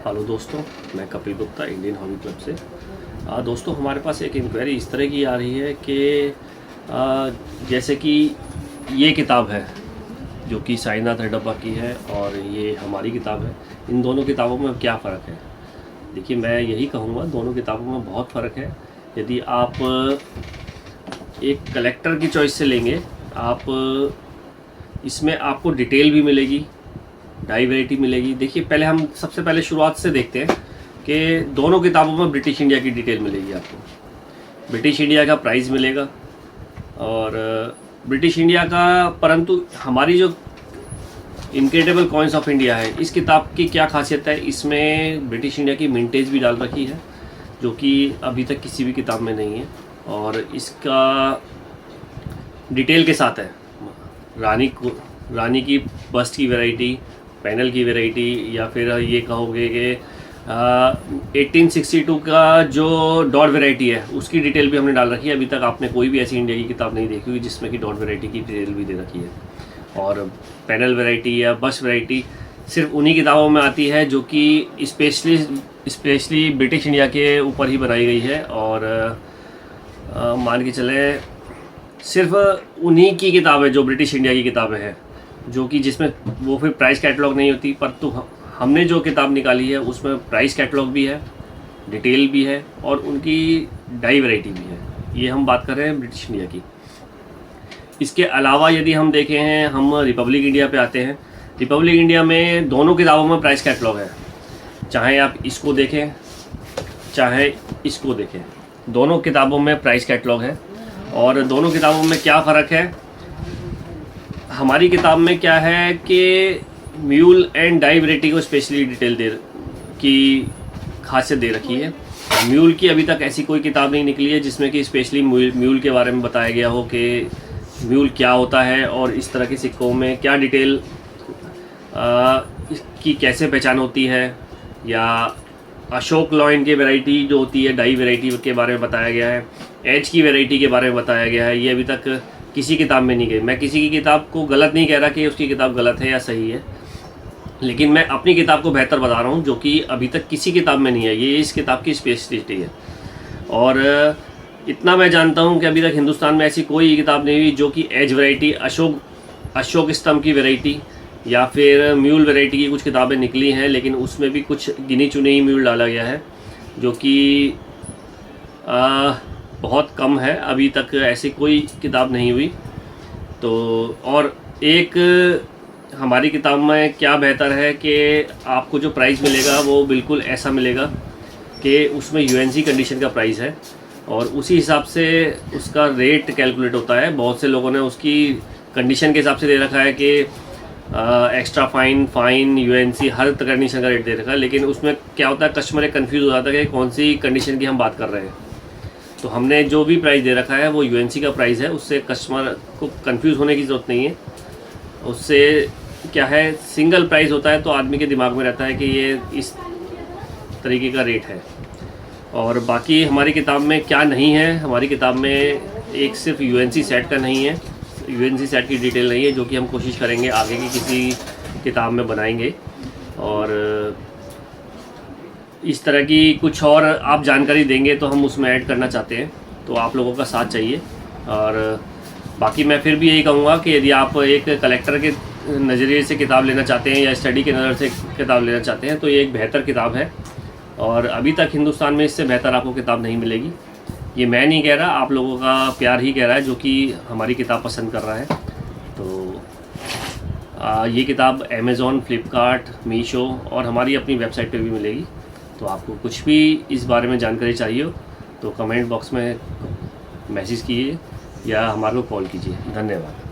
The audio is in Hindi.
हेलो दोस्तों, मैं Kapil Gupta Indian hobby club से। दोस्तों, हमारे पास एक इंक्वायरी इस तरह की आ रही है कि जैसे कि ये किताब है जो कि साईनाथ हडप्पा की है और ये हमारी किताब है, इन दोनों किताबों में क्या फ़र्क है। देखिए, मैं यही कहूँगा, दोनों किताबों में बहुत फ़र्क है। यदि आप एक कलेक्टर की चॉइस से लेंगे, आप इसमें आपको डिटेल भी मिलेगी, डाई वैरायटी मिलेगी। देखिए, पहले हम सबसे पहले शुरुआत से देखते हैं कि दोनों किताबों में ब्रिटिश इंडिया की डिटेल मिलेगी आपको। ब्रिटिश इंडिया का प्राइस मिलेगा और ब्रिटिश इंडिया का, परंतु हमारी जो इनक्रेडिबल कॉइन्स ऑफ इंडिया है, इस किताब की क्या खासियत है, इसमें ब्रिटिश इंडिया की मिंटेज भी डाल रखी है जो कि अभी तक किसी भी किताब में नहीं है। और इसका डिटेल के साथ है रानी की बस्ट की वैरायटी, पैनल की वैरायटी, या फिर ये कहोगे कि 1862 का जो डॉट वैरायटी है उसकी डिटेल भी हमने डाल रखी है। अभी तक आपने कोई भी ऐसी इंडिया की किताब नहीं देखी होगी जिसमें कि डॉट वैरायटी की डिटेल भी दे रखी है। और पैनल वैरायटी या बस्ट वैरायटी सिर्फ उन्हीं किताबों में आती है जो कि स्पेशली ब्रिटिश इंडिया के ऊपर ही बनाई गई है। और मान के चले सिर्फ उन्हीं की किताब है जो ब्रिटिश इंडिया की किताबें हैं, जो कि जिसमें वो फिर प्राइस कैटलॉग नहीं होती। पर तो हमने जो किताब निकाली है उसमें प्राइस कैटलॉग भी है, डिटेल भी है और उनकी डाई वैरायटी भी है। ये हम बात कर रहे हैं ब्रिटिश इंडिया की। इसके अलावा यदि हम देखें हैं, हम रिपब्लिक इंडिया पे आते हैं। रिपब्लिक इंडिया में दोनों किताबों में प्राइस कैटलॉग है, चाहे आप इसको देखें चाहे इसको देखें, दोनों किताबों में प्राइस कैटलॉग है। और दोनों किताबों में क्या फ़र्क है, हमारी किताब में क्या है कि म्यूल एंड डाई वैरायटी को स्पेशली डिटेल की खासियत दे रखी है। म्यूल की अभी तक ऐसी कोई किताब नहीं निकली है जिसमें कि स्पेशली म्यूल के बारे में बताया गया हो कि म्यूल क्या होता है और इस तरह के सिक्कों में क्या डिटेल की कैसे पहचान होती है, या अशोक लॉइन की वैरायटी जो होती है डाई वैरायटी के बारे में बताया गया है, एज की वैरायटी के बारे में बताया गया है। ये अभी तक किसी किताब में नहीं गई। मैं किसी की किताब को गलत नहीं कह रहा कि उसकी किताब गलत है या सही है, लेकिन मैं अपनी किताब को बेहतर बता रहा हूँ जो कि अभी तक किसी किताब में नहीं है। ये इस किताब की स्पेशलिटी है। और इतना मैं जानता हूँ कि अभी तक हिंदुस्तान में ऐसी कोई किताब नहीं हुई जो कि एज वैरायटी, अशोक स्तंभ की वैरायटी या फिर म्यूल वैरायटी की कुछ किताबें निकली हैं, लेकिन उसमें भी कुछ गिनी चुनी ही म्यूल डाला गया है जो कि बहुत कम है। अभी तक ऐसी कोई किताब नहीं हुई। तो और एक हमारी किताब में क्या बेहतर है कि आपको जो प्राइस मिलेगा वो बिल्कुल ऐसा मिलेगा कि उसमें यूएनसी कंडीशन का प्राइस है और उसी हिसाब से उसका रेट कैलकुलेट होता है। बहुत से लोगों ने उसकी कंडीशन के हिसाब से दे रखा है कि एक्स्ट्रा फाइन यूएनसी हर कंडीशन का रेट दे रखा है, लेकिन उसमें क्या होता है, कस्टमर कंफ्यूज हो जाता है कि कौन सी कंडीशन की हम बात कर रहे हैं। तो हमने जो भी प्राइस दे रखा है वो यूएनसी का प्राइस है, उससे कस्टमर को कंफ्यूज होने की ज़रूरत नहीं है। उससे क्या है, सिंगल प्राइस होता है तो आदमी के दिमाग में रहता है कि ये इस तरीके का रेट है। और बाकी हमारी किताब में क्या नहीं है, हमारी किताब में एक सिर्फ यूएनसी सेट का नहीं है, यूएनसी सेट की डिटेल नहीं है, जो कि हम कोशिश करेंगे आगे की किसी किताब में बनाएंगे। और इस तरह की कुछ और आप जानकारी देंगे तो हम उसमें ऐड करना चाहते हैं, तो आप लोगों का साथ चाहिए। और बाकी मैं फिर भी यही कहूँगा कि यदि आप एक कलेक्टर के नज़रिए से किताब लेना चाहते हैं या स्टडी के नज़र से किताब लेना चाहते हैं तो ये एक बेहतर किताब है। और अभी तक हिंदुस्तान में इससे बेहतर आपको किताब नहीं मिलेगी। ये मैं नहीं कह रहा, आप लोगों का प्यार ही कह रहा है जो कि हमारी किताब पसंद कर रहा है। तो ये किताब अमेज़ॉन, फ्लिपकार्ट, मीशो और हमारी अपनी वेबसाइट पे भी मिलेगी। तो आपको कुछ भी इस बारे में जानकारी चाहिए हो तो कमेंट बॉक्स में मैसेज कीजिए या हमारे को कॉल कीजिए। धन्यवाद।